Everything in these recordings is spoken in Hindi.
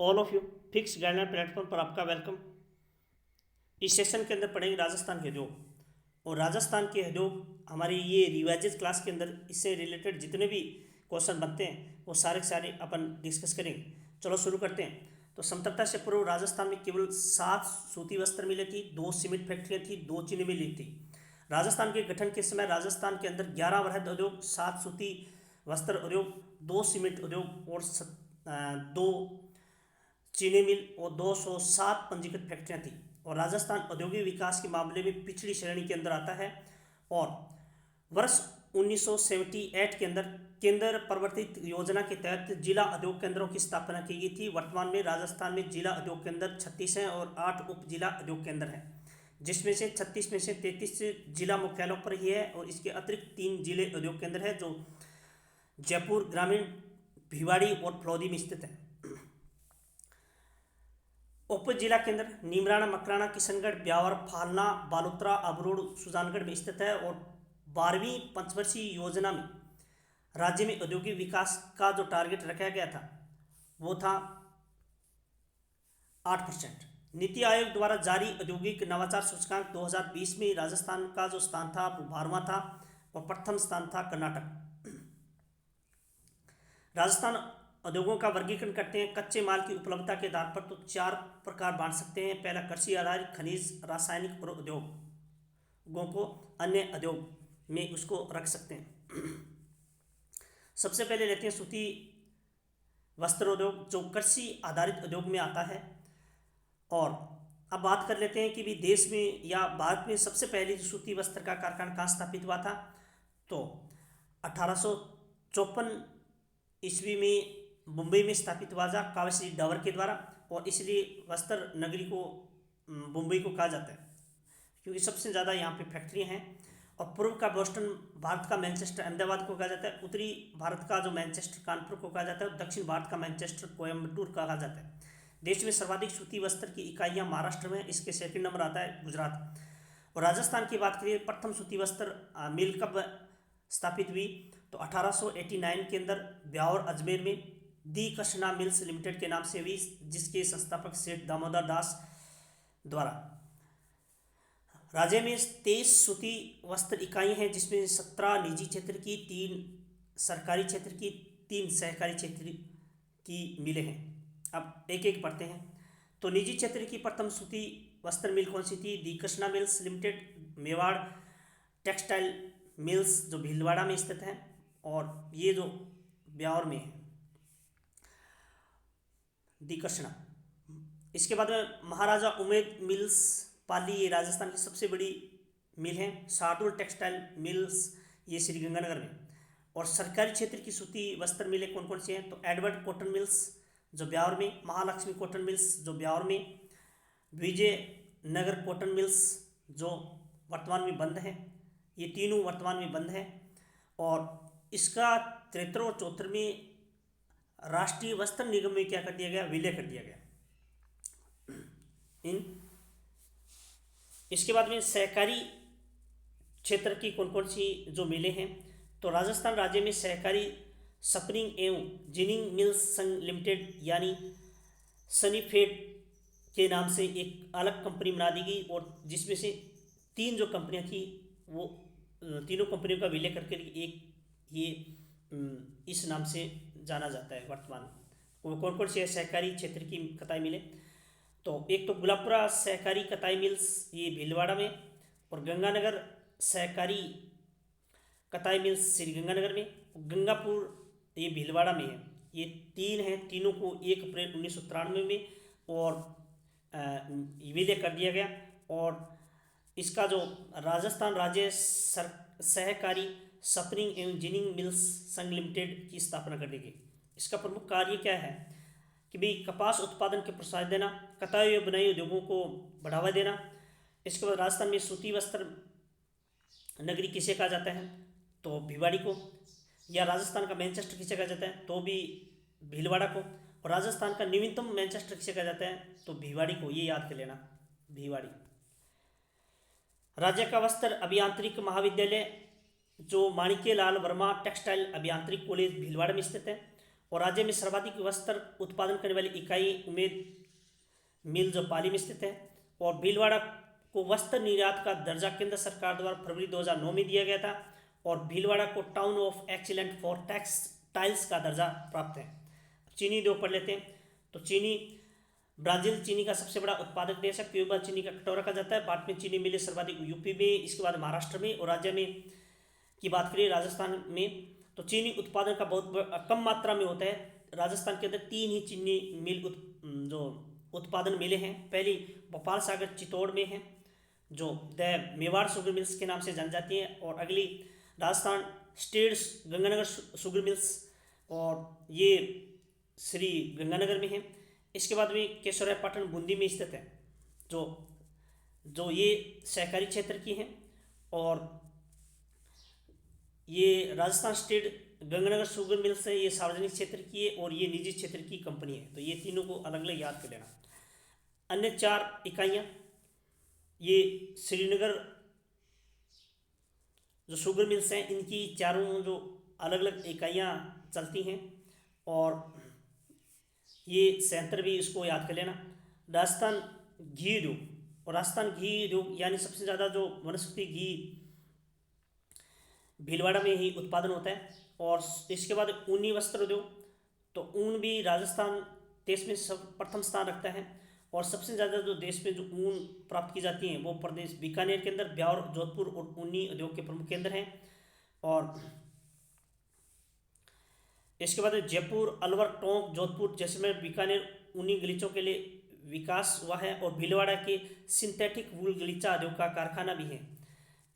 All of you fix guideline platform पर आपका वेलकम। इस सेशन के अंदर पढ़ेंगे राजस्थान के उद्योग और राजस्थान के उद्योग हमारी ये रिवाइजेज क्लास के अंदर इससे रिलेटेड जितने भी क्वेश्चन बनते हैं वो सारे के सारे अपन डिस्कस करेंगे। चलो शुरू करते हैं। तो स्वतंत्रता से पूर्व राजस्थान में केवल 7 सूती वस्त्र मिले थी, 2 सीमेंट फैक्ट्रियाँ थी, 2 चीनी मिली थी। राजस्थान के गठन के समय राजस्थान के अंदर 11 वृहद उद्योग, 7 सूती वस्त्र उद्योग, 2 सीमेंट उद्योग और 2 चीनी मिल और 207 पंजीकृत फैक्ट्रियाँ थी। और राजस्थान औद्योगिक विकास के मामले में पिछड़ी श्रेणी के अंदर आता है। और वर्ष 1978 के अंदर केंद्र प्रवर्तित योजना के तहत जिला उद्योग केंद्रों की स्थापना की गई थी। वर्तमान में राजस्थान में जिला उद्योग केंद्र 36 हैं और 8 उप जिला उद्योग केंद्र हैं, जिसमें से 36 में से 33 जिला मुख्यालयों पर ही है और इसके अतिरिक्त 3 जिले उद्योग केंद्र हैं जो जयपुर ग्रामीण, भिवाड़ी और फलौदी में स्थित है। उप जिला केंद्र नीमराणा, मकराना, किशनगढ़, ब्यावर, फालना, बालोतरा, अबरोड़, सुजानगढ़ में स्थित है। और 12वीं पंचवर्षीय योजना में राज्य में औद्योगिक विकास का जो टारगेट रखा गया था वो था 8%। नीति आयोग द्वारा जारी औद्योगिक नवाचार सूचकांक 2020 में राजस्थान का जो स्थान था वो 12वां था और प्रथम स्थान था कर्नाटक। राजस्थान उद्योगों का वर्गीकरण करते हैं कच्चे माल की उपलब्धता के आधार पर, तो 4 प्रकार बांट सकते हैं। पहला कृषि आधारित, खनिज, रासायनिक और उद्योगों को अन्य उद्योग में उसको रख सकते हैं। सबसे पहले लेते हैं सूती वस्त्र उद्योग जो कृषि आधारित उद्योग में आता है। और अब बात कर लेते हैं कि भी देश में या भारत में सबसे पहले जो सूती वस्त्र का कारखाना कहाँ स्थापित हुआ था, तो 1854 ईस्वी में मुंबई में स्थापित हुआ था कावेश्री डावर के द्वारा। और इसलिए वस्त्र नगरी को मुंबई को कहा जाता है क्योंकि सबसे ज़्यादा यहाँ पे फैक्ट्रियाँ हैं। और पूर्व का बोस्टन, भारत का मैनचेस्टर अहमदाबाद को कहा जाता है। उत्तरी भारत का जो मैनचेस्टर कानपुर को कहा जाता है और दक्षिण भारत का मैनचेस्टर कोयम्बटूर कहा जाता है। देश में सर्वाधिक सूती वस्त्र की इकाइयाँ महाराष्ट्र में, इसके सेकंड नंबर आता है गुजरात। और राजस्थान की बात करिए, प्रथम सूती वस्त्र मिल कब स्थापित हुई, तो 1889 के अंदर ब्यावर अजमेर में दी कृष्णा मिल्स लिमिटेड के नाम से हुई, जिसके संस्थापक सेठ दामोदर दास द्वारा। राज्य में 23 सूती वस्त्र इकाई हैं, जिसमें 17 निजी क्षेत्र की, 3 सरकारी क्षेत्र की, 3 सहकारी क्षेत्र की मिलें हैं। अब एक एक पढ़ते हैं। तो निजी क्षेत्र की प्रथम सूती वस्त्र मिल कौन सी थी? The Krishna mills limited, Mewar textile mills जो भीलवाड़ा में स्थित है और ये जो ब्यावर में है दी कृष्णा। इसके बाद में महाराजा उमेद मिल्स पाली, ये राजस्थान की सबसे बड़ी मिल है। शार्दुल टेक्सटाइल मिल्स ये श्रीगंगानगर में। और सरकारी क्षेत्र की सूती वस्त्र मिलें कौन कौन सी हैं, तो एडवर्ड कॉटन मिल्स जो ब्यावर में, महालक्ष्मी कॉटन मिल्स जो ब्यावर में, विजय नगर कॉटन मिल्स जो वर्तमान में बंद है, ये तीनों वर्तमान में बंद है। और इसका 73 और 74 में राष्ट्रीय वस्त्र निगम में क्या कर दिया गया? विलय कर दिया गया। इसके बाद में सहकारी क्षेत्र की कौन कौन सी जो मिलें हैं, तो राजस्थान राज्य में सहकारी स्पिनिंग एवं जिनिंग मिल्स संघ लिमिटेड यानी सनीफेड के नाम से एक अलग कंपनी बना दी गई और जिसमें से 3 जो कंपनियां थी वो तीनों कंपनियों का विलय करके एक ये इस नाम से जाना जाता है वर्तमान। वो कौन कौन से सहकारी क्षेत्र की कताई मिले, तो एक तो गुलाबपुरा सहकारी कताई मिल्स ये भीलवाड़ा में, और गंगानगर सहकारी कताई मिल्स श्रीगंगानगर में, गंगापुर ये भीलवाड़ा में है। ये 3 हैं, तीनों को 1 अप्रैल 1993 में और विलय कर दिया गया। और इसका जो राजस्थान राज्य सहकारी स्पिनिंग एवं जिनिंग मिल्स संघ लिमिटेड की स्थापना कर दी गई। इसका प्रमुख कार्य क्या है कि भाई कपास उत्पादन के प्रोत्साहन देना, कताई व बुनाई उद्योगों को बढ़ावा देना। इसके बाद राजस्थान में सूती वस्त्र नगरी किसे कहा जाता है, तो भिवाड़ी को, या राजस्थान का मैनचेस्टर किसे कहा जाता है, तो भी भीलवाड़ा को। और राजस्थान का नवीनतम मैनचेस्टर किसे कहा जाता है, तो भिवाड़ी को, ये याद कर लेना, भिवाड़ी। राज्य का वस्त्र अभियांत्रिक महाविद्यालय जो माणिक्य लाल वर्मा टेक्सटाइल अभियांत्रिक कॉलेज भीलवाड़ा में स्थित है। और राज्य में सर्वाधिक वस्त्र उत्पादन करने वाली इकाई उमेद मिल जो पाली में स्थित है। और भीलवाड़ा को वस्त्र निर्यात का दर्जा केंद्र सरकार द्वारा फरवरी 2009 में दिया गया था और भीलवाड़ा को town of excellent for textiles का दर्जा प्राप्त है। चीनी उद्योग पढ़ लेते हैं। तो चीनी, ब्राजील चीनी का सबसे बड़ा उत्पादक देश है। क्यूबा चीनी का कटोरा कहा जाता है। भारत में चीनी मिलें सर्वाधिक यूपी में, इसके बाद महाराष्ट्र में, और राज्य में की बात करें राजस्थान में तो चीनी उत्पादन का बहुत कम मात्रा में होता है। राजस्थान के अंदर 3 ही चीनी मिल जो उत्पादन मिले हैं। पहली भोपाल सागर चित्तौड़ में है जो द मेवाड़ शुगर मिल्स के नाम से जानी जाती है, और अगली Rajasthan state Ganganagar sugar mills और ये श्री गंगानगर में है। इसके बाद में केशवरायपाटन बूंदी में स्थित है जो ये सहकारी क्षेत्र की है, और ये Rajasthan state Ganganagar sugar mills है, ये सार्वजनिक क्षेत्र की है और ये निजी क्षेत्र की कंपनी है। तो ये तीनों को अलग अलग याद कर लेना। अन्य 4 इकाइयाँ ये श्रीनगर जो शुगर मिल्स हैं इनकी चारों जो अलग अलग इकाइयाँ चलती हैं, और ये सेंटर भी इसको याद कर लेना। राजस्थान घी उद्योग, और राजस्थान घी उद्योग यानी सबसे ज़्यादा जो वनस्पति घी भीलवाड़ा में ही उत्पादन होता है। और इसके बाद ऊनी वस्त्र उद्योग, तो ऊन भी राजस्थान देश में सब प्रथम स्थान रखता है, और सबसे ज़्यादा जो देश में जो ऊन प्राप्त की जाती हैं वो प्रदेश बीकानेर के अंदर ब्यावर, जोधपुर और ऊनी उद्योग के प्रमुख केंद्र हैं। और इसके बाद जयपुर, अलवर, टोंक, जोधपुर, जैसलमेर, बीकानेर ऊनी गलीचों के लिए विकास हुआ है, और भीलवाड़ा के सिंथेटिक वूल गलीचा उद्योग का कारखाना भी है।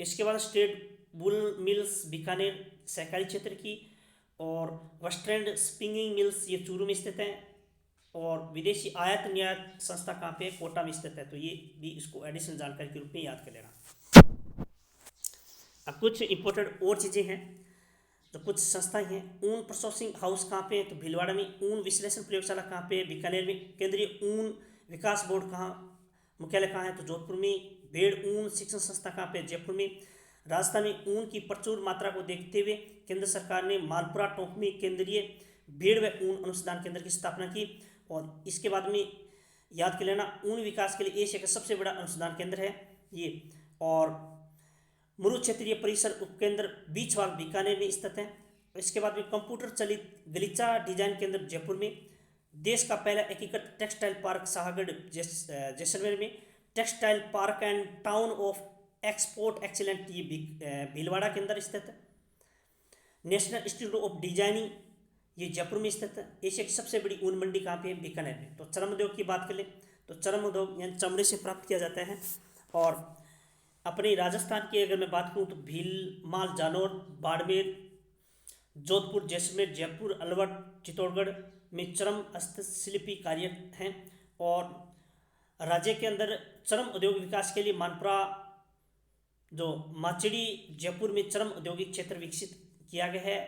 इसके बाद स्टेट वूल मिल्स बीकानेर सहकारी क्षेत्र की, और वेस्टर्न स्पिनिंग मिल्स ये चूरू में स्थित है, और विदेशी आयात निर्यात संस्था कहाँ पे, कोटा में स्थित है। तो ये भी इसको एडिशनल जानकारी के रूप में याद कर लेना। अब कुछ इंपॉर्टेंट और चीज़ें हैं, तो कुछ संस्थाएं हैं। ऊन प्रोसेसिंग हाउस कहाँ पे है, तो भीलवाड़ा में। ऊन विश्लेषण प्रयोगशाला कहाँ पे, बीकानेर में। केंद्रीय ऊन विकास बोर्ड कहाँ, मुख्यालय कहाँ है, तो जोधपुर में। भेड़ ऊन शिक्षण संस्था कहाँ पे, जयपुर में। राजस्थान में ऊन की प्रचुर मात्रा को देखते हुए केंद्र सरकार ने मालपुरा टोंक में केंद्रीय भेड़ व ऊन अनुसंधान केंद्र की स्थापना की। और इसके बाद में याद कर लेना, ऊन विकास के लिए एशिया का सबसे बड़ा अनुसंधान केंद्र है ये। और मुरु क्षेत्रीय परिसर उपकेंद्र बीचवाग बीकानेर में स्थित है। इसके बाद में कंप्यूटर चलित गलीचा डिजाइन केंद्र जयपुर में। देश का पहला एकीकृत टेक्सटाइल पार्क शाहगढ़ जैसलमेर में। Textile park and town of export excellent ये भीलवाड़ा के अंदर स्थित है। नेशनल इंस्टीट्यूट ऑफ डिजाइनिंग ये जयपुर में स्थित है। एशिया की सबसे बड़ी ऊन मंडी कहाँ पे है, बीकानेर में। तो चर्म उद्योग की बात कर ले तो चर्म उद्योग यानी चमड़े से प्राप्त किया जाता है। और अपने राजस्थान की अगर मैं बात करूँ तो भीलमाल, जालौर, बाड़मेर, जोधपुर, जैसलमेर, जयपुर, अलवर, चित्तौड़गढ़ में चर्म हस्तशिल्पी कार्य हैं। और राज्य के अंदर चर्म उद्योग विकास के लिए मानपुरा जो माचड़ी जयपुर में चर्म औद्योगिक क्षेत्र विकसित किया गया है।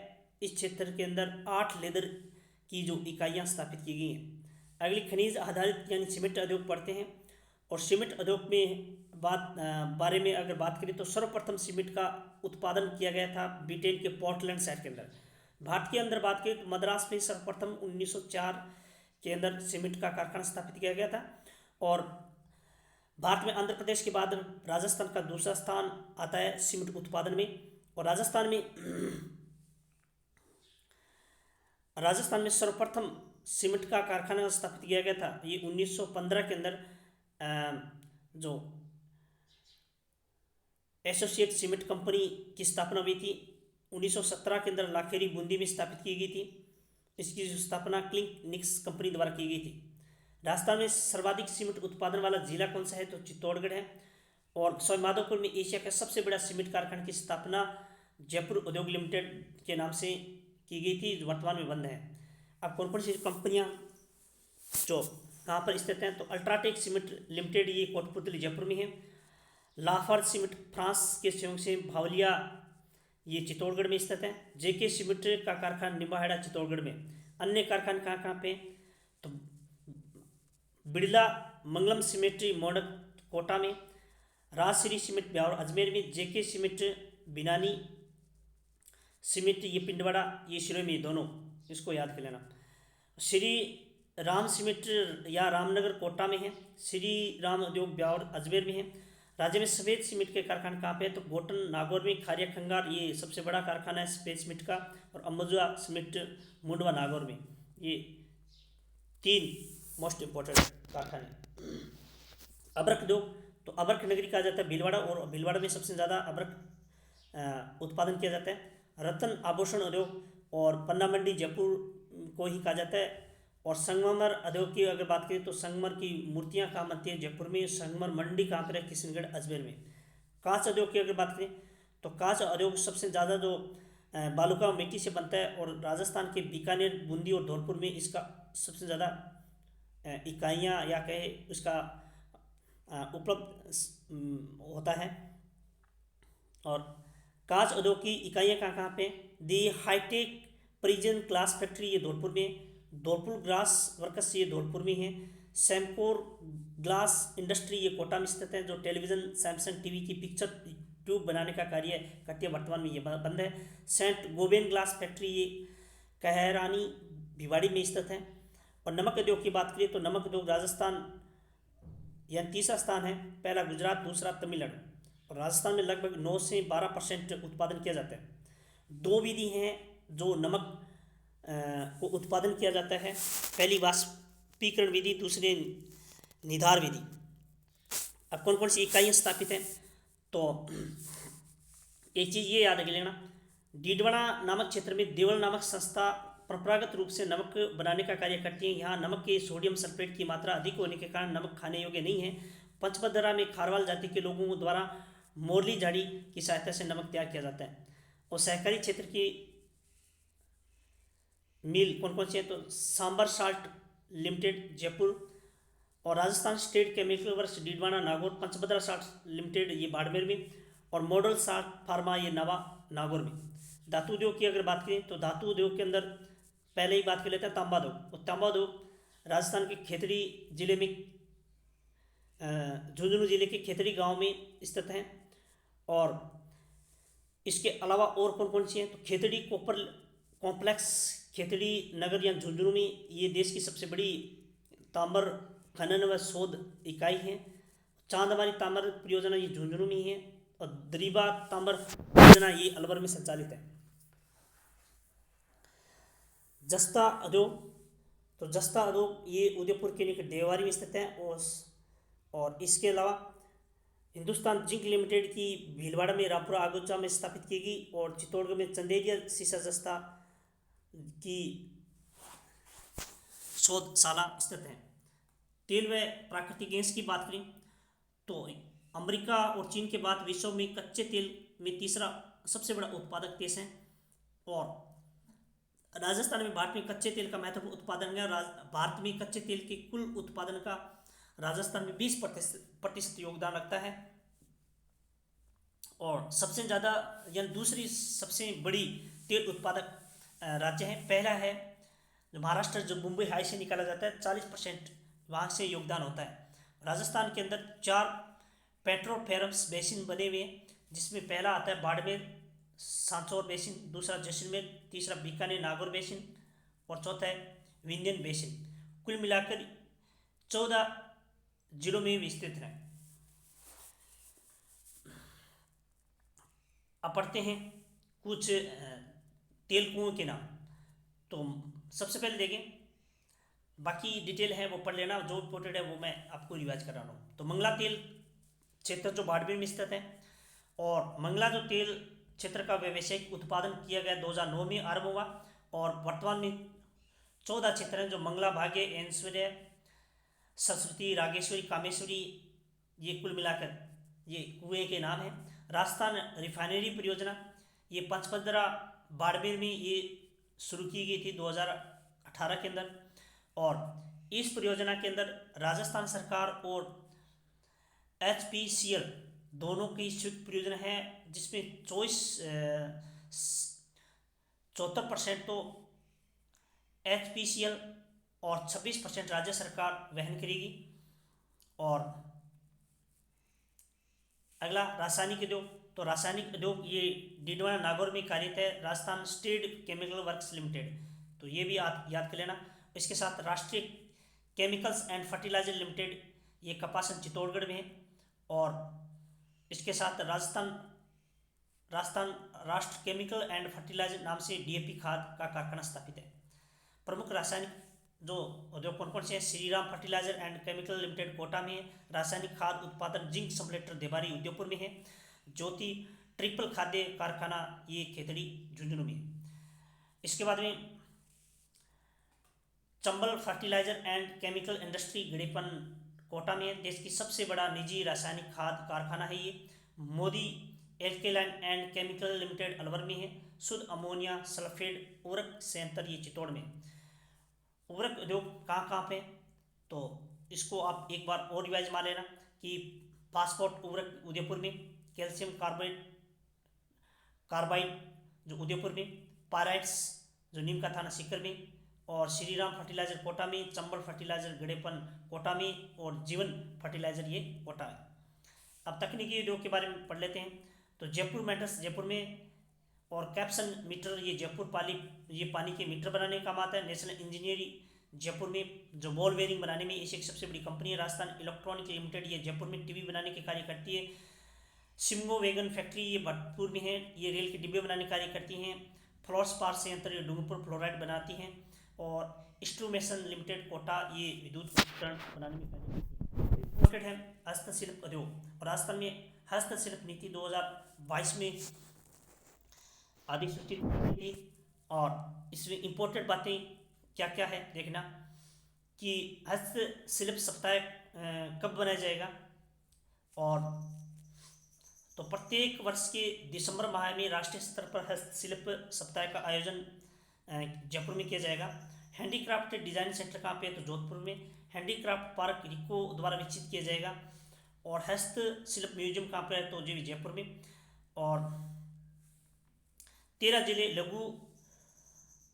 इस क्षेत्र के अंदर 8 लेदर की जो इकाइयाँ स्थापित की गई हैं। अगली खनिज आधारित यानी सीमेंट उद्योग पढ़ते हैं। और सीमेंट उद्योग में बारे में अगर बात करें तो सर्वप्रथम सीमेंट का उत्पादन किया गया था ब्रिटेन के पोर्टलैंड शहर के अंदर। भारत के अंदर बात करें तो मद्रास में सर्वप्रथम 1904 के अंदर सीमेंट का कारखाना स्थापित किया गया था। और भारत में आंध्र प्रदेश के बाद राजस्थान का दूसरा स्थान आता है सीमेंट उत्पादन में। और राजस्थान में सर्वप्रथम सीमेंट का कारखाना स्थापित किया गया था। ये 1915 के अंदर जो एसोसिएट सीमेंट कंपनी की स्थापना हुई थी। 1917 के अंदर लाखेरी बूंदी में स्थापित की गई थी। इसकी जो स्थापना क्लिंक निक्स कंपनी द्वारा की गई थी। राजस्थान में सर्वाधिक सीमेंट उत्पादन वाला जिला कौन सा है, तो चित्तौड़गढ़ है। और सवाईमाधोपुर में एशिया का सबसे बड़ा सीमेंट कारखाने की स्थापना जयपुर उद्योग लिमिटेड के नाम से की गई थी, जो वर्तमान में बंद है। अब कौन कौन सी कंपनियां जो कहाँ पर स्थित हैं, तो अल्ट्राटेक सीमेंट लिमिटेड ये कोटपुतली जयपुर में है। लाफार्ज सीमेंट फ्रांस के सहयोग से भावलिया ये चित्तौड़गढ़ में स्थित है। जेके सीमेंट का कारखाना निम्बाहेड़ा चित्तौड़गढ़ में। अन्य कारखाने कहाँ कहाँ पे, तो बिड़ला मंगलम सीमेंट मोडक कोटा में। राजश्री सीमेंट ब्यावर अजमेर में। जेके सीमेंट बिनानी सीमेंट ये पिंडवाड़ा ये शिरो में, दोनों इसको याद कर लेना। श्री राम सीमेंट या रामनगर कोटा में है। श्री राम उद्योग ब्यावर अजमेर में है। राज्य में सफ़ेद सीमेंट के कारखाने कहाँ पे है? तो गोटन नागौर में, खारिया खंगार ये सबसे बड़ा कारखाना है सफ़ेद सीमेंट का, और अम्बुजा सीमेंट मुंडवा नागौर में। ये 3 मोस्ट इम्पोर्टेंट कारखाने। अबरक उद्योग, तो अबरक नगरी कहा जाता है भीलवाड़ा, और भीलवाड़ा में सबसे ज़्यादा अबरक उत्पादन किया जाता है। रत्न आभूषण उद्योग और पन्ना मंडी जयपुर को ही कहा जाता है। और संगमरमर उद्योग की अगर बात करें तो संगमर की मूर्तियाँ कहाँ बनती है? जयपुर में। संगमर मंडी कहाँ पर है? किशनगढ़ अजमेर में। कांच उद्योग की अगर बात करें तो कांच उद्योग सबसे ज़्यादा जो बालूका मिट्टी से बनता है, और राजस्थान के बीकानेर, बूंदी और धौलपुर में इसका सबसे ज़्यादा इकाइयाँ या कहे उसका उपलब्ध होता है। और कांच उद्योग की इकाइयाँ कहाँ कहाँ पे? दी हाईटेक प्रिजन ग्लास फैक्ट्री ये धौलपुर में, धौलपुर ग्लास वर्कस ये धौलपुर में है। सैमकोर ग्लास इंडस्ट्री ये कोटा में स्थित है, जो टेलीविज़न सैमसंग टीवी की पिक्चर ट्यूब बनाने का कार्य करती है। वर्तमान में ये बंद है। सेंट गोबेन ग्लास फैक्ट्री ये कहरानी भिवाड़ी में स्थित है। और नमक उद्योग की बात करें तो नमक उद्योग राजस्थान यानी तीसरा स्थान है, पहला गुजरात, दूसरा तमिलनाडु। और राजस्थान में लगभग 9 से 12% उत्पादन किया जाता है। 2 विधि हैं जो नमक को उत्पादन किया जाता है, पहली वाष्पीकरण विधि, दूसरी निधार विधि। अब कौन कौन सी इकाइयाँ स्थापित हैं? तो एक चीज़ ये याद रख लेना, डीडवाड़ा नामक क्षेत्र में देवल नामक संस्था परंपरागत रूप से नमक बनाने का कार्य करती है। यहाँ नमक के सोडियम सल्फेट की मात्रा अधिक होने के कारण नमक खाने योग्य नहीं है। पंचपदरा में खारवाल जाति के लोगों द्वारा मोरली झाड़ी की सहायता से नमक तैयार किया जाता है। और सहकारी क्षेत्र की मिल कौन कौन सी है? तो सांबर साल्ट लिमिटेड जयपुर, और Rajasthan state chemical works Didwana Nagaur, Pachpadra salt limited ये बाड़मेर में, और मॉडल साल्ट फार्मा ये नवा नागौर में। धातु उद्योग की अगर बात करें तो धातु उद्योग के अंदर पहले ही बात कर लेते हैं तांबा उद्योग। और तांबा उद्योग राजस्थान के खेतड़ी जिले में, झुंझुनू जिले के खेतड़ी गांव में स्थित हैं। और इसके अलावा और कौन कौन सी हैं? तो खेतड़ी कॉपर कॉम्प्लेक्स खेतड़ी नगर या झुंझुनू में ये देश की सबसे बड़ी तांबर खनन व शोध इकाई है। चांदमारी तांबर परियोजना ये झुंझुनू में ही है। और दरीबा तांबर परियोजना ये अलवर में संचालित है। जस्ता उद्योग, तो जस्ता उद्योग ये उदयपुर के निकट देवारी में स्थित है। और इसके अलावा हिंदुस्तान जिंक लिमिटेड की भीलवाड़ा में रामपुरा आगोचा में स्थापित की गई, और चित्तौड़गढ़ में चंदेरिया सीसा जस्ता की शोधशाला स्थित है। तेल व प्राकृतिक गैस की बात करें तो अमेरिका और चीन के बाद विश्व में कच्चे तेल में तीसरा सबसे बड़ा उत्पादक देश है। और राजस्थान में भारत में कच्चे तेल का महत्वपूर्ण उत्पादन है। भारत में कच्चे तेल के कुल उत्पादन का राजस्थान में 20% योगदान रखता है। और सबसे ज़्यादा यानी दूसरी सबसे बड़ी तेल उत्पादक राज्य है। पहला है महाराष्ट्र, जो मुंबई हाई से निकाला जाता है, 40% वहाँ से योगदान होता है। राजस्थान के अंदर 4 पेट्रोफेरम्स बेसिन बने हुए हैं, जिसमें पहला आता है बाड़मेर सांचौर बेसिन, दूसरा जैसलमेर, तीसरा बीकानेर नागौर बेसिन, और चौथा है विंध्यन बेसिन। कुल मिलाकर 14 जिलों में विस्तृत है। अब पढ़ते हैं कुछ तेल कुओं के नाम। तो सबसे पहले देखें, बाकी डिटेल है वो पढ़ लेना, जो इम्पोर्टेंट है वो मैं आपको रिवाइज कर रहा हूँ। तो मंगला तेल क्षेत्र जो बाड़मेर में स्थित है, और मंगला जो तेल क्षेत्र का व्यावसायिक उत्पादन किया गया 2009 में आरंभ हुआ। और वर्तमान में 14 क्षेत्र हैं, जो मंगला, भाग्य, ऐश्वर्य, सरस्वती, रागेश्वरी, कामेश्वरी, ये कुल मिलाकर ये कुएं के नाम हैं। राजस्थान रिफाइनरी परियोजना ये पंचपदरा बाड़मेर में ये शुरू की गई थी 2018 के अंदर। और इस परियोजना के अंदर राजस्थान सरकार और HPCL दोनों की संयुक्त परियोजना है, जिसमें 74% तो HPCL और 26% राज्य सरकार वहन करेगी। और अगला रासायनिक उद्योग, तो रासायनिक उद्योग ये डीडवाना नागौर में कार्यरत है, Rajasthan state chemical works limited, तो ये भी आप याद कर लेना। इसके साथ राष्ट्रीय केमिकल्स एंड फर्टिलाइजर लिमिटेड, ये कपासन चित्तौड़गढ़ में है। और इसके साथ राजस्थान राष्ट्र केमिकल एंड फर्टिलाइजर नाम से डीएपी खाद का कारखाना स्थापित है। प्रमुख रासायनिक जो उद्योग कौन कौन से हैं? Shriram fertiliser and chemical limited Kota में है। रासायनिक खाद उत्पादन जिंक सब्लेटर देबारी उदयपुर में है। ज्योति ट्रिपल खाद्य कारखाना ये खेतड़ी झुंझुनू में है। इसके बाद में Chambal fertiliser and chemical industry Gadepan Kota में है। देश की सबसे बड़ा निजी रासायनिक खाद कारखाना है ये। Modi alkaline and chemical limited Alwar में है। शुद्ध अमोनिया सल्फेट उर्वरक संयंत्र ये चित्तौड़ में। उर्वरक उद्योग कहाँ कहाँ पे? तो इसको आप एक बार और रिवाइज मार लेना कि फास्फोट उर्वरक उदयपुर में, कैल्शियम कार्बाइड जो उदयपुर में, पायराइट्स जो नीम का थाना सीकर में, और श्रीराम फर्टिलाइजर कोटा में, चंबल फर्टिलाइजर गड़ेपन कोटा में, और जीवन फर्टिलाइजर ये कोटा में। अब तकनीकी उद्योग के बारे में पढ़ लेते हैं। तो जयपुर मेटल्स जयपुर में, और कैप्सन मीटर ये जयपुर ये पानी के मीटर बनाने का काम आता है। नेशनल इंजीनियरिंग जयपुर में जो बॉल बेयरिंग बनाने में एशिया की सबसे बड़ी कंपनी है। राजस्थान इलेक्ट्रॉनिक लिमिटेड ये जयपुर में टीवी बनाने के कार्य करती है। सिम्गो वैगन फैक्ट्री ये भरतपुर में है, ये रेल के डिब्बे बनाने कार्य करती हैं। फ्लोरस्पार संयंत्र ये डूंगरपुर फ्लोराइड बनाती हैं। और इंस्ट्रूमेशन लिमिटेड कोटा ये विद्युत उपकरण बनाने में कार्य करती है। इम्पोर्टेड है हस्तशिल्प उद्योग, और राजस्थान में हस्तशिल्प नीति 2022 में अधिसूचित की थी। और इसमें इम्पोर्टेंट बातें क्या क्या है देखना कि हस्तशिल्प सप्ताह कब बनाया जाएगा। और तो प्रत्येक वर्ष के दिसंबर माह में राष्ट्रीय स्तर पर हस्तशिल्प सप्ताह का आयोजन जयपुर में किया जाएगा। हैंडीक्राफ्ट डिजाइन सेंटर कहाँ पे है? तो जोधपुर में। हैंडीक्राफ्ट पार्क रिको द्वारा विकसित किया जाएगा। और हस्तशिल्प म्यूजियम कहाँ पे है? तो जी जयपुर में। और 13 जिले लघु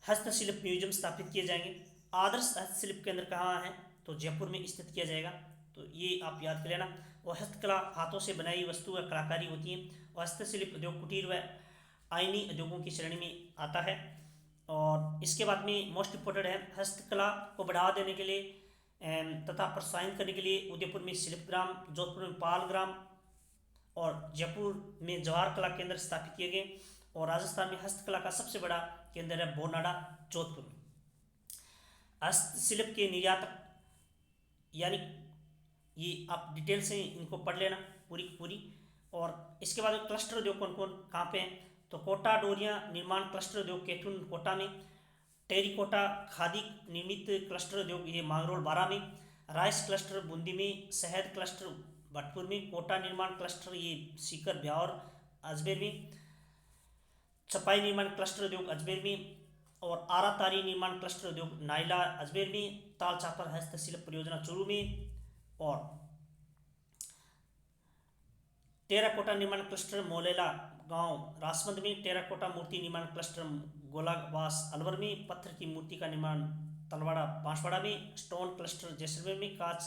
हस्तशिल्प म्यूजियम स्थापित किए जाएंगे। आदर्श हस्तशिल्प केंद्र कहाँ है? तो जयपुर में स्थित किया जाएगा। तो ये आप याद कर लेना। और हस्तकला हाथों से बनाई वस्तु व कलाकारी होती है। और हस्तशिल्प उद्योग कुटीर व आयनी उद्योगों की श्रेणी में आता है। और इसके बाद में मोस्ट इम्पोर्टेंट है हस्तकला को बढ़ावा देने के लिए तथा प्रोत्साहित करने के लिए उदयपुर में शिल्पग्राम, जोधपुर में पालग्राम और जयपुर में जवाहर कला केंद्र स्थापित किए गए। और राजस्थान में हस्तकला का सबसे बड़ा केंद्र है बोनाडा जोधपुर में। हस्तशिल्प के निर्यातक यानी ये आप डिटेल से इनको पढ़ लेना पूरी। और इसके बाद क्लस्टर उद्योग कौन कौन कहाँ पे हैं? तो कोटा डोरिया निर्माण क्लस्टर उद्योग कैथून कोटा में। टेरिकोटा खादी निर्मित क्लस्टर उद्योग ये मांगरोल 12 में। राइस क्लस्टर बूंदी में। शहद क्लस्टर भरतपुर में। कोटा निर्माण क्लस्टर ये सीकर ब्यावर अजमेर में। छपाई निर्माण क्लस्टर उद्योग अजमेर में। और आरा तारी निर्माण क्लस्टर उद्योग नाइला अजमेर में। ताल चापर हस्तशिल्प परियोजना चूरू में। और टेराकोटा निर्माण क्लस्टर मोलेला गांव राजसमंद में। टेराकोटा मूर्ति निर्माण क्लस्टर गोलाबास अलवर में। पत्थर की मूर्ति का निर्माण तलवाड़ा बांसवाड़ा में। स्टोन क्लस्टर जैसलमेर में। कांच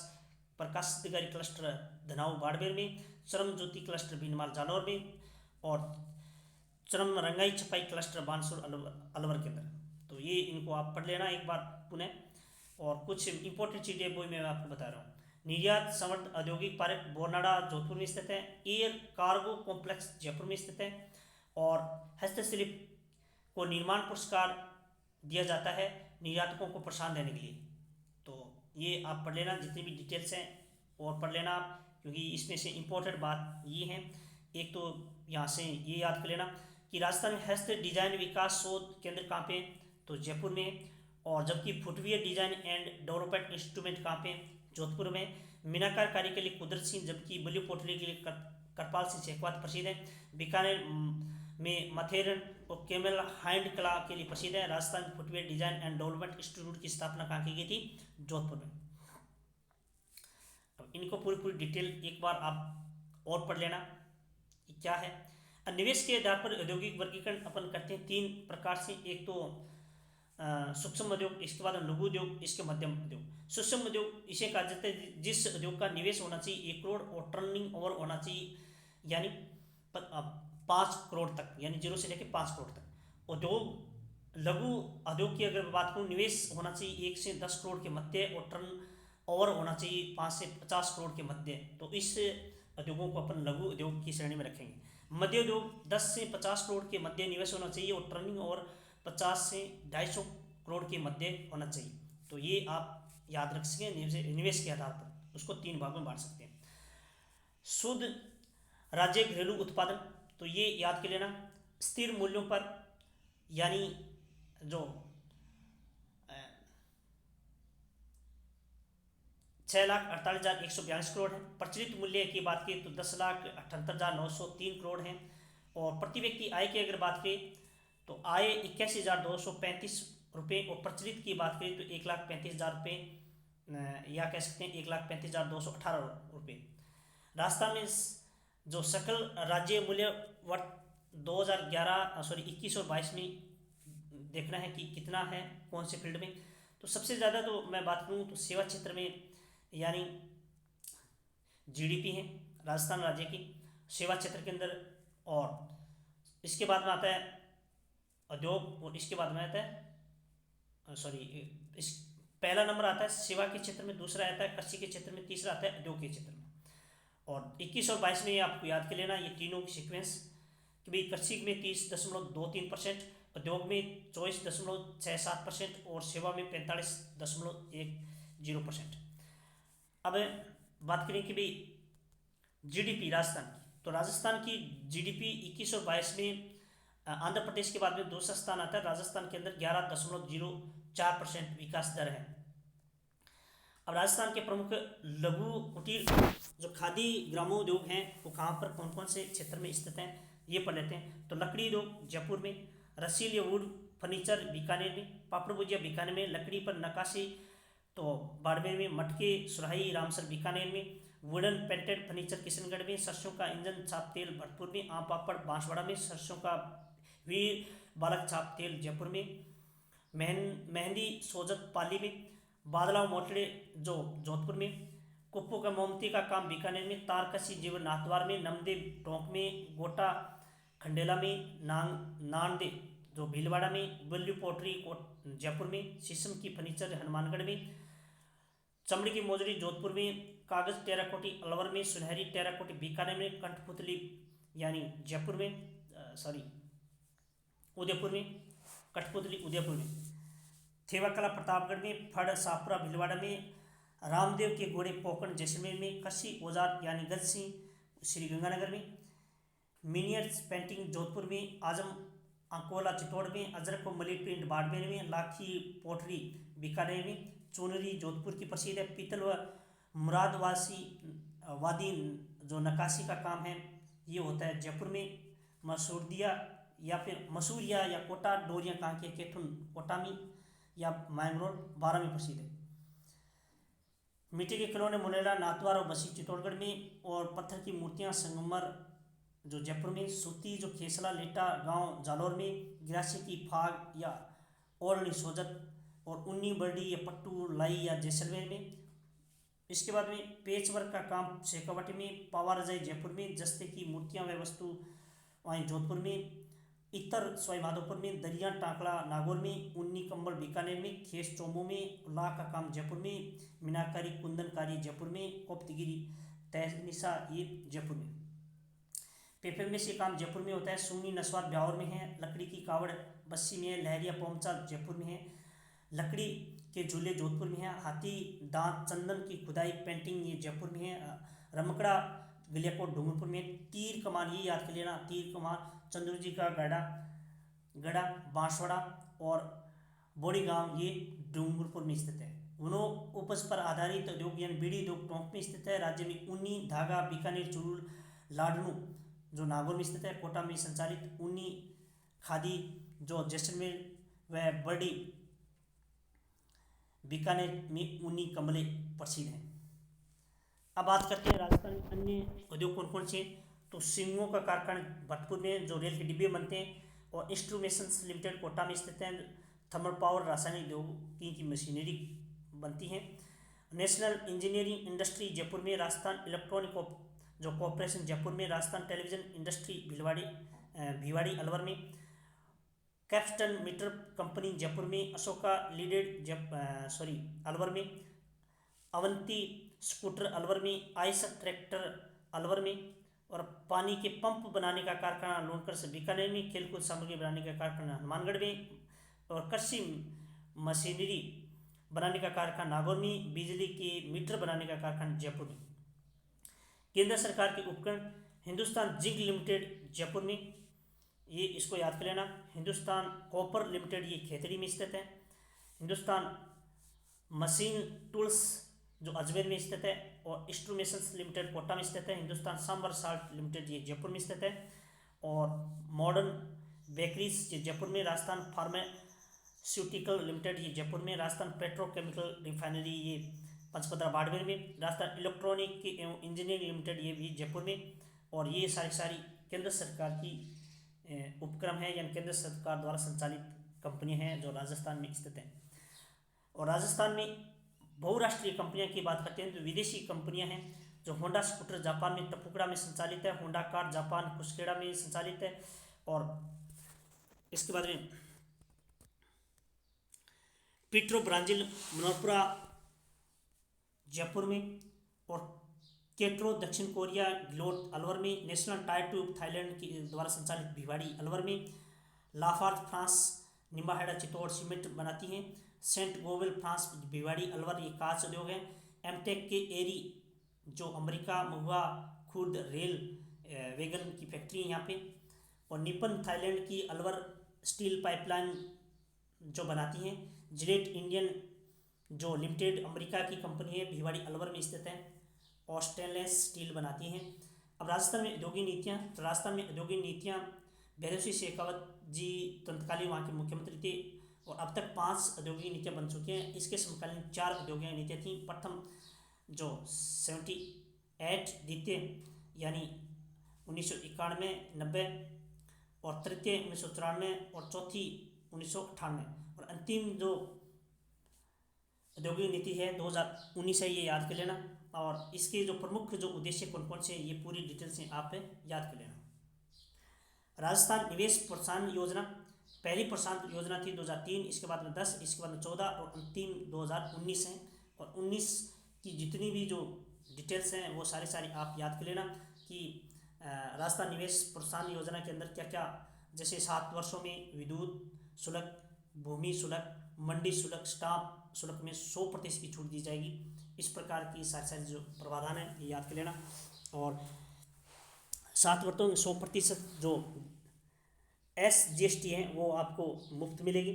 प्रकाश अधिकारी क्लस्टर धनाऊ बाड़मेर में। चरम ज्योति क्लस्टर भीनमाल जालौर में। और चरम रंगाई छपाई क्लस्टर बानसूर अलवर के अंदर। तो ये इनको आप पढ़ लेना एक बार पुनः। और कुछ इंपॉर्टेंट चीज़ें वो मैं आपको बता रहा हूँ। निर्यात संवर्ध औद्योगिक पार्क बोरनाडा जोधपुर में स्थित है। एयर कार्गो कॉम्प्लेक्स जयपुर में स्थित है। और हस्तशिल्प को निर्माण पुरस्कार दिया जाता है निर्यातकों को प्रोत्साहन देने के लिए। तो ये आप पढ़ लेना, जितनी भी डिटेल्स हैं और पढ़ लेना आप, क्योंकि इसमें से इम्पोर्टेंट बात ये है। एक तो यहाँ से ये याद कर लेना कि राजस्थान में हस्त डिजाइन विकास शोध केंद्र कहाँ पे? तो जयपुर में। और जबकि footwear design and development instrument कहाँ पे? जोधपुर में। मीनाकार कार्य के लिए कुदरत सिंह, जबकि बलि पोटरी के लिए करपाल सिंह शेखवात प्रसिद्ध है। बीकानेर में मथेरन और केमल हैंड कला के लिए प्रसिद्ध है। Rajasthan footwear design and development institute की स्थापना कहाँ की गई थी? जोधपुर में। अब इनको पूरी डिटेल एक बार आप और पढ़ लेना कि क्या है। निवेश के आधार पर औद्योगिक वर्गीकरण अपन करते हैं 3 प्रकार से। एक तो सूक्ष्म उद्योग, इसके बाद लघु उद्योग, इसके मध्यम उद्योग। सूक्ष्म उद्योग इसे कहा जाता है जिस उद्योग का निवेश होना चाहिए 1 करोड़ और टर्निंग ओवर होना चाहिए यानी 5 करोड़ तक, यानी 0 से लेकर 5 करोड़ तक। उद्योग लघु उद्योग की अगर बात करूँ, निवेश होना चाहिए 1 से 10 करोड़ के मध्य और टर्न ओवर होना चाहिए 5 से 50 करोड़ के मध्य। तो इस उद्योगों को अपन लघु उद्योग की श्रेणी में रखेंगे। मध्य उद्योग 10 से 50 करोड़ के मध्य निवेश होना चाहिए और टर्निंग ओवर 50 से 250 करोड़ के मध्य होना चाहिए। तो ये आप याद रख सकें निवेश के आधार पर, उसको 3 भाग में बांट सकते हैं। शुद्ध राज्य घरेलू उत्पादन, तो ये याद कर लेना, स्थिर मूल्यों पर, यानी जो 6,48,142 करोड़ है। प्रचलित मूल्य की बात करें तो 10,78,903 करोड़ है। और प्रति व्यक्ति आय की अगर बात करें तो आय 81,235 रुपये, और प्रचलित की बात करें तो 1,35,000 रुपये, या कह सकते हैं 1,35,218 रुपये। राजस्थान में जो सकल राज्य मूल्य वर्ष 21 और 22 में देखना है कि कितना है कौन से फील्ड में। तो सबसे ज़्यादा तो मैं बात करूँ तो सेवा क्षेत्र में, यानी जीडीपी है राजस्थान राज्य की सेवा क्षेत्र के अंदर, और इसके बाद में आता है उद्योग, और इसके बाद में आता है इस पहला नंबर आता है सेवा के क्षेत्र में, दूसरा आता है कृषि के क्षेत्र में, तीसरा आता है उद्योग के क्षेत्र में। और 21 और 22 में ये आपको याद कर लेना, ये तीनों की सीक्वेंस कि भाई कृषि में 30.23%, उद्योग में 24.67% और सेवा में 45.10%। अब बात करें कि भाई जीडीपी राजस्थान की, तो राजस्थान की जीडीपी 21 और 22 में आंध्र प्रदेश के बाद में दूसरा स्थान आता है। राजस्थान के अंदर 11.04% विकास दर है। अब राजस्थान के प्रमुख लघु कुटीर जो खादी ग्रामोद्योग हैं वो कहाँ पर कौन कौन से क्षेत्र में स्थित हैं ये पढ़ लेते हैं। तो लकड़ी उद्योग जयपुर में, रसील या वुड फर्नीचर बीकानेर में, पापड़ भुजिया बीकानेर में, लकड़ी पर नक्काशी तो बाड़मेर में, मटके सुराही रामसर बीकानेर में, वुडन पेंटेड फर्नीचर किशनगढ़ में, सरसों का इंजन छाप तेल भरतपुर में, आम पापड़ बांसवाड़ा में, सरसों का वीर बालक छाप तेल जयपुर में, मेहंदी सोजत पाली में, बादलाव मोटड़े जो जोधपुर में, कुप्पू का मोमती का काम बीकानेर में, तारकसी जीवन नाथद्वार में, नमदेव टोंक में, गोटा खंडेला में, नांदे जो भीलवाड़ा में, बल्लू पोट्री जयपुर में, शीशम की फर्नीचर हनुमानगढ़ में, चमड़ी की मोजड़ी जोधपुर में, कागज टेराकोटी अलवर में, सुनहरी टेराकोटी बीकानेर में, कंठपुतली यानी जयपुर में उदयपुर में, कठपुतली उदयपुर में, थेवा कला प्रतापगढ़ में, फड़ सापुरा भीलवाड़ा में, रामदेव के घोड़े पोकरण जैसलमेर में, कसी औजार यानी गज सिंह श्रीगंगानगर में, मिनियर्स पेंटिंग जोधपुर में, आजम अंकोला चित्तौड़ में, अजरक व मली प्रिंट बाड़मेर में, लाखी पोटरी बीकानेर में, चुनरी जोधपुर की प्रसिद्ध है, पीतल व मुरादवासी वादी जो नक्काशी का काम है ये होता है जयपुर में, मसूरिया या फिर मसूरिया या कोटा डोरिया कहाँ के केथुन कोटामी या मैंगलोर 12 में प्रसिद्ध है। मिट्टी के खिलौने मुनेरा नाथद्वार और बसी चित्तौड़गढ़ में, और पत्थर की मूर्तियाँ संगमर जो जयपुर में, सूती जो खेसला लेटा गांव जालौर में, गिरासी की फाग या ओरनी सोजत और उन्नी बर्डी या पट्टू लाई या जैसलमेर में। इसके बाद में पेचवर्क का काम शेखावाटी में, पावा रजाई जयपुर में, जस्ते की मूर्तियाँ व वस्तु वहीं जोधपुर में, इतर सवाई माधोपुर में, दरिया टाकला नागौर में, उन्नी कंबल बीकानेर में, खेस चोमू में, लाह का काम जयपुर में, मीनाकारी कुंदनकारी जयपुर में, कोप्तगिरी तहनिसा ये जयपुर में, पेपर में से काम जयपुर में होता है, सूनी नस्वार ब्यावर में है, लकड़ी की कावड़ बस्सी में है, लहरिया पोमचा जयपुर में है, लकड़ी के झूले जोधपुर में है, हाथी दांत चंदन की खुदाई पेंटिंग ये जयपुर में है, रमकड़ा गलियाकोट डूंगरपुर में, तीर कमान ये याद कर लेना, तीर कमान चंद्र जी का गढ़ा बांसवाड़ा और बोड़ी गांव ये डूंगरपुर में स्थित है। उनो उपज पर आधारित उद्योग यानी बीड़ी उद्योग टोंक में स्थित है। राज्य में ऊनी धागा बीकानेर चुरूल लाडनू जो नागौर में स्थित है, कोटा में संचालित ऊनी खादी जो जैसलमेर व बर्डी बीकानेर में ऊनी कमले प्रसिद्ध हैं। अब बात करते हैं राजस्थान में अन्य उद्योग कौन कौन से, तो सिंगों का कारखाना भरतपुर में जो रेल के डिब्बे बनते हैं, और इंस्ट्रूमेशंस लिमिटेड कोटा में स्थित है, थर्मल पावर रासायनिक उद्योग की मशीनरी बनती हैं, नेशनल इंजीनियरिंग इंडस्ट्री जयपुर में, राजस्थान इलेक्ट्रॉनिक जो कॉरपोरेशन जयपुर में, राजस्थान टेलीविजन इंडस्ट्री भिवाड़ी अलवर में, कैप्स्टन मीटर कंपनी जयपुर में, अशोका लीडेड अलवर में, अवंती स्कूटर अलवर में, आइस ट्रैक्टर अलवर में, और पानी के पंप बनाने का कारखाना लोनकर बीकानेर में, खेलकूद सामग्री बनाने का कारखाना हनुमानगढ़ में, और कृषि मशीनरी बनाने का कारखाना नागौर में, बिजली के मीटर बनाने का कारखाना जयपुर में। केंद्र सरकार के उपकरण हिंदुस्तान जिंक लिमिटेड जयपुर में, ये इसको याद कर लेना। हिंदुस्तान कॉपर लिमिटेड ये खेतड़ी में स्थित है। हिंदुस्तान मशीन टूल्स जो अजमेर में स्थित है, और इंस्ट्रूमेशंस लिमिटेड कोटा में स्थित है। हिंदुस्तान सांबर साल्ट लिमिटेड ये जयपुर में स्थित है, और मॉडर्न बेकरीज ये जयपुर में। राजस्थान फार्मास्यूटिकल लिमिटेड ये जयपुर में। राजस्थान पेट्रोकेमिकल रिफाइनरी ये पंचपदरा बाड़मेर में। राजस्थान इलेक्ट्रॉनिक एवं इंजीनियरिंग लिमिटेड ये भी जयपुर में। और ये सारी केंद्र सरकार की उपक्रम है, यानी केंद्र सरकार द्वारा संचालित कंपनियां हैं जो राजस्थान में स्थित हैं। और राजस्थान में बहुराष्ट्रीय कंपनियां की बात करते हैं तो विदेशी कंपनियां हैं, जो होंडा स्कूटर जापान में टपुकड़ा में संचालित है, होंडा कार जापान कुस्केड़ा में संचालित है, और इसके बाद में पेट्रो ब्राजील मनोरपुरा जयपुर में, और केट्रो दक्षिण कोरिया ग्लोट अलवर में, नेशनल टायर ट्यूब थाईलैंड के द्वारा संचालित भिवाड़ी अलवर में, Lafarge France Nimbahera Chittor cement बनाती हैं, सेंट गोवेल फ्रांस भिवाड़ी अलवर ये कांच उद्योग है, एमटेक के एरी जो अमेरिका महुआ खुर्द रेल वैगन की फैक्ट्री है यहाँ पे, और निपन थाईलैंड की अलवर स्टील पाइपलाइन जो बनाती हैं, जिलेट इंडियन जो लिमिटेड अमेरिका की कंपनी है भिवाड़ी अलवर में स्थित है, और स्टेनलेस स्टील बनाती हैं। अब राजस्थान में औद्योगिक नीतियाँ, तो राजस्थान में औद्योगिक नीतियाँ भैरव सिंह शेखावत जी तत्कालीन वहाँ के मुख्यमंत्री थे, और अब तक 5 औद्योगिक नीतियाँ बन चुकी हैं। इसके समकालीन 4 औद्योगिक नीतियाँ थीं। प्रथम जो 78 द्वितीय यानी 1991-90, और तृतीय 1994, और चौथी 1998, और अंतिम जो औद्योगिक नीति है 2019 है, ये याद कर लेना। और इसके जो प्रमुख जो उद्देश्य कौन कौन से ये पूरी डिटेल से आप याद कर लेना। राजस्थान निवेश प्रोत्साहन योजना, पहली प्रोत्साहन योजना थी 2003, इसके बाद में 10, इसके बाद में 14, और अंतिम 2019 है। और 19 की जितनी भी जो डिटेल्स हैं वो सारी आप याद कर लेना कि राजस्थान निवेश प्रोत्साहन योजना के अंदर क्या क्या, जैसे 7 वर्षों में विद्युत शुल्क, भूमि शुल्क, मंडी शुल्क, स्टाम्प शुल्क में 100% की छूट दी जाएगी। इस प्रकार की सारी जो प्रावधान है ये याद कर लेना। और 7 वर्षों में 100% जो SGST है वो आपको मुफ्त मिलेगी।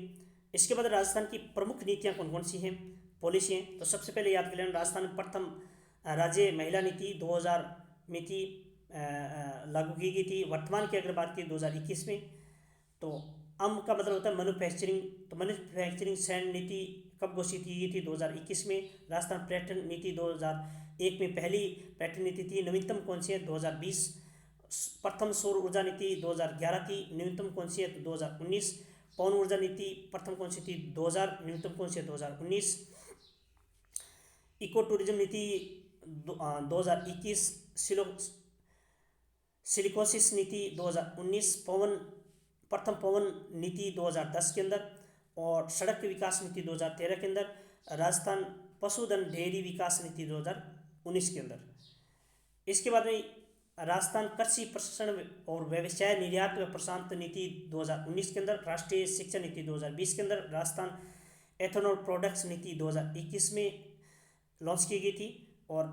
इसके बाद राजस्थान की प्रमुख नीतियाँ कौन कौन सी हैं, पॉलिसी हैं, तो सबसे पहले याद कर लेना राजस्थान में प्रथम राज्य महिला नीति 2000 में थी, लागू की गई थी। वर्तमान की अगर बात की 2021 में, तो का मतलब होता है मैन्युफैक्चरिंग, तो मैन्युफैक्चरिंग सैंड नीति कब घोषित की गई थी 2021 में। राजस्थान पर्यटन नीति 2001 में पहली पर्यटन नीति थी। नवीनतम कौन सी है 2020। प्रथम सौर ऊर्जा नीति 2011 थी, नवीनतम कौन सी है 2019। पवन ऊर्जा नीति प्रथम कौन सी थी 2000, नवीनतम कौन सी है 2019। इको टूरिज्म नीति 2021। सिलिकोसिस नीति 2019। प्रथम पवन नीति 2010 के अंदर, और सड़क विकास नीति 2013 के अंदर। राजस्थान पशुधन डेयरी विकास नीति 2019 के अंदर। इसके बाद में राजस्थान कृषि प्रशिक्षण और व्यवसाय निर्यात व प्रशांत नीति 2019 के अंदर। राष्ट्रीय शिक्षा नीति 2020 के अंदर। राजस्थान एथेनॉल प्रोडक्ट्स नीति 2021 में लॉन्च की गई थी, और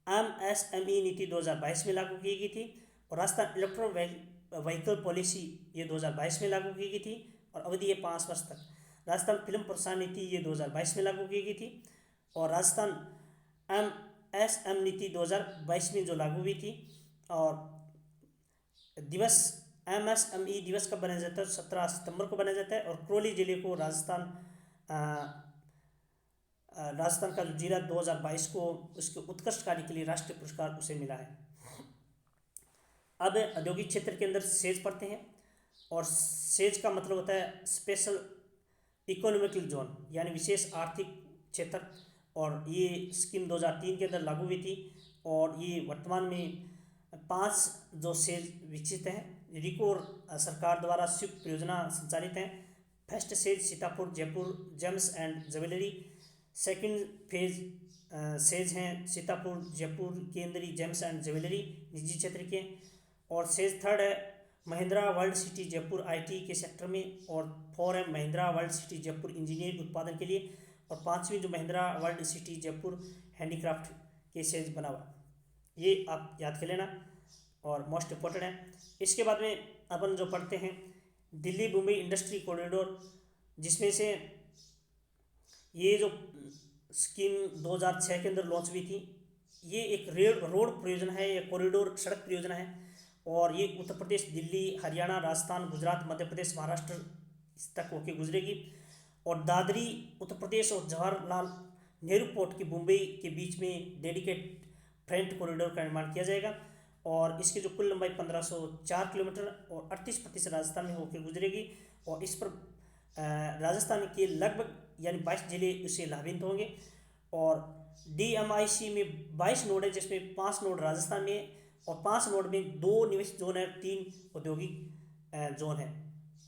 MSME नीति 2022 में लागू की गई थी। और राजस्थान इलेक्ट्रिक व्हीकल पॉलिसी ये 2022 में लागू की गई थी, और अवधि है 5 वर्ष तक। राजस्थान फिल्म प्रोत्साहन नीति ये 2022 में लागू की गई थी, और राजस्थान MSM नीति 2022 में जो लागू हुई थी। और दिवस MSME दिवस कब बनाया जाता है, 17 सितंबर को बनाया जाता है। और करौली जिले को राजस्थान का जो जिला 2022 को उसके उत्कृष्ट कार्य के लिए राष्ट्रीय पुरस्कार उसे मिला है। अब औद्योगिक क्षेत्र के अंदर सेज पढ़ते हैं, और सेज का मतलब होता है स्पेशल इकोनॉमिकल जोन, यानी विशेष आर्थिक क्षेत्र। और ये स्कीम 2003 के अंदर लागू हुई थी, और ये वर्तमान में 5 जो सेज विकसित हैं, रिको सरकार द्वारा स्वीप परियोजना संचालित है। First says Sitapur Jaipur James and jewellery, second phase says हैं सीतापुर जयपुर केंद्रीय जेम्स एंड ज्वेलरी निजी क्षेत्र के, और सेज थर्ड है Mahindra world city Jaipur IT के सेक्टर में, और 4 है Mahindra world city Jaipur engineering उत्पादन के लिए, और 5वीं जो Mahindra world city Jaipur handicraft के सेज बना हुआ। ये आप याद कर लेना और मोस्ट इम्पोर्टेंट है। इसके बाद में अपन जो पढ़ते हैं दिल्ली मुंबई इंडस्ट्री कॉरिडोर, जिसमें से ये जो स्कीम 2006 के अंदर लॉन्च हुई थी, ये एक रोड परियोजना है, ये कॉरिडोर सड़क परियोजना है, और ये उत्तर प्रदेश दिल्ली हरियाणा राजस्थान गुजरात मध्य प्रदेश महाराष्ट्र तक होके गुजरेगी, और दादरी उत्तर प्रदेश और जवाहरलाल नेहरू पोर्ट की मुंबई के बीच में डेडिकेट फ्रेंट कॉरिडोर का निर्माण किया जाएगा, और इसकी जो कुल लंबाई 1504 किलोमीटर और 38% राजस्थान में होकर गुजरेगी, और इस पर राजस्थान के लगभग यानी 22 जिले इससे लाभान्वित होंगे, और DMIC में 22 नोड है, जिसमें 5 नोड राजस्थान में है, और 5 नोड में 2 निवेश जोन है, 3 औद्योगिक जोन है।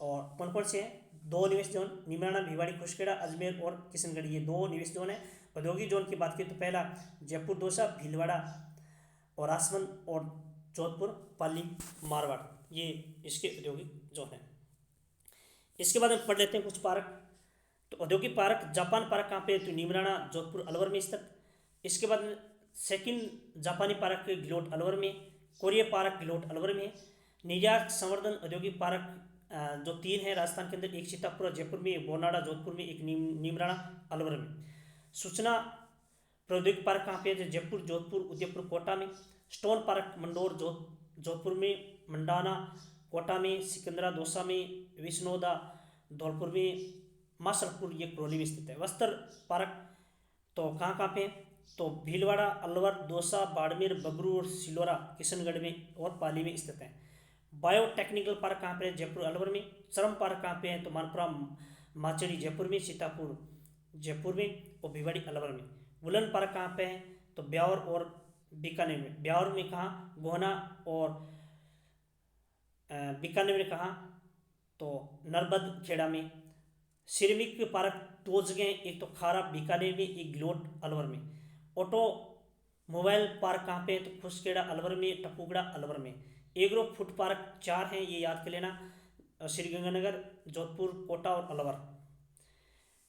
और कौन कौन से हैं? 2 निवेश जोन निमराना भिवाड़ी खुशखेड़ा अजमेर और किशनगढ़, ये 2 निवेश जोन है। औद्योगिक जोन की बात करें तो पहला जयपुर दौसा भीलवाड़ा और राजसमंद, और जोधपुर पाली मारवाड़, ये इसके औद्योगिक जोन है। इसके बाद हम पढ़ लेते हैं कुछ पार्क। तो औद्योगिक पार्क जापान पार्क कहाँ पे है? तो निमराना जोधपुर अलवर में स्थित। इसके बाद सेकंड जापानी पार्क गिलोट अलवर में, कोरिया पार्क गिलोट अलवर में, निर्यात संवर्धन औद्योगिक पार्क जो 3 है राजस्थान के अंदर, एक सीतापुर जयपुर में, बोनाडा जोधपुर में, एक निमराना अलवर में। सूचना प्रौद्योगिक पार्क कहाँ पे है? जयपुर जोधपुर उदयपुर कोटा में। स्टोन पार्क मंडोर जोधपुर में, मंडाना कोटा में, सिकंदरा दौसा में, विष्णोदा धौलपुर में, मासरपुर ये करौली में स्थित है। वस्त्र पार्क तो कहाँ कहाँ पे है? तो भीलवाड़ा अलवर दौसा बाड़मेर बगरू और सिलोरा किशनगढ़ में और पाली में स्थित है। बायोटेक्निकल पार्क कहाँ पे है? जयपुर अलवर में। श्रम पार्क कहाँ पे है? तो मानपुरा माचड़ी जयपुर में, सीतापुर जयपुर में और भिवाड़ी अलवर में। वुलन पार्क कहाँ पे है? तो ब्यावर और बीकानेर में। ब्यावर में कहाँ? गोहना और बीकानेर में कहाँ? तो नरबद खेड़ा में। सिरेमिक पार्क 2 जगह, एक तो खारा बीकानेर में, एक गिलोट अलवर में। ऑटो मोबाइल पार्क कहाँ पे है? तो खुशखेड़ा अलवर में, टपूगड़ा अलवर में। एग्रो फूड पार्क 4 हैं, ये याद कर लेना, श्रीगंगानगर जोधपुर कोटा और अलवर।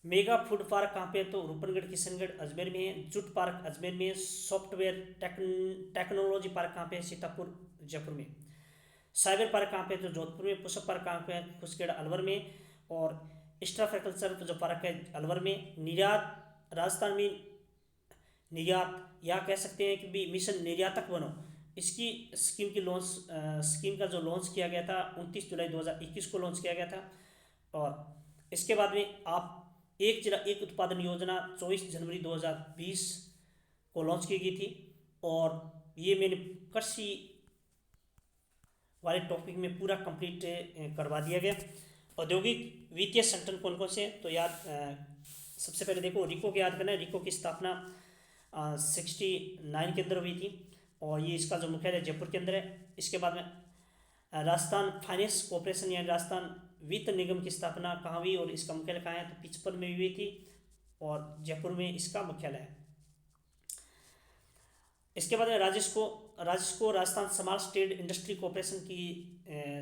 मेगा फूड पार्क कहाँ पे है? तो रूपनगढ़ किशनगढ़ अजमेर में है। जूट पार्क अजमेर में। सॉफ्टवेयर टेक्नोलॉजी पार्क कहाँ पे है? सीतापुर जयपुर में। साइबर पार्क कहाँ पे है? तो जोधपुर में। पुष्प पार्क कहाँ पे है? खुशखेड़ा अलवर में। और स्ट्राफेकल्चर जो पार्क है अलवर में। निर्यात राजस्थान में, निर्यात या कह सकते हैं कि भी मिशन निर्यातक बनो, इसकी स्कीम का जो लॉन्च किया गया था 29 जुलाई 2021 को लॉन्च किया गया था। और इसके बाद में आप एक जिला एक उत्पादन योजना 24 जनवरी 2020 को लॉन्च की गई थी, और ये मैंने कृषि वाले टॉपिक में पूरा कंप्लीट करवा दिया गया। औद्योगिक वित्तीय संगठन कौन कौन से हैं? तो याद सबसे पहले देखो रिको की याद करना है। रिको की स्थापना 69 के अंदर हुई थी, और ये इसका जो मुख्यालय जयपुर के अंदर है। इसके बाद में राजस्थान फाइनेंस कॉर्पोरेशन यानी राजस्थान वित्त निगम की स्थापना कहाँ हुई और इसका मुख्यालय कहाँ है? तो पिचपन में हुई थी, और जयपुर में इसका मुख्यालय है। इसके बाद में Rajsico Rajasthan small scale industry corporation की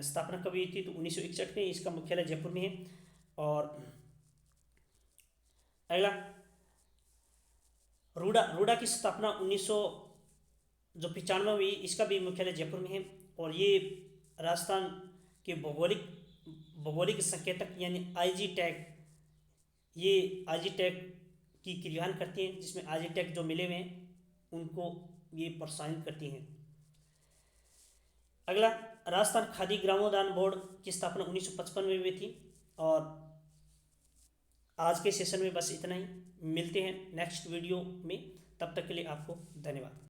स्थापना कब हुई थी? तो 1961 में, इसका मुख्यालय जयपुर में है। और अगला रूडा की स्थापना 1995 में हुई, इसका भी मुख्यालय जयपुर में है। और ये राजस्थान के भौगोलिक संकेतक यानी IG टैग, ये IG टैग की क्रियान्वयन करती हैं, जिसमें IG टैग जो मिले हुए हैं उनको ये प्रोत्साहित करती हैं। अगला राजस्थान खादी ग्रामोद्यान बोर्ड की स्थापना 1955 में हुई थी। और आज के सेशन में बस इतना ही, मिलते हैं नेक्स्ट वीडियो में, तब तक के लिए आपको धन्यवाद।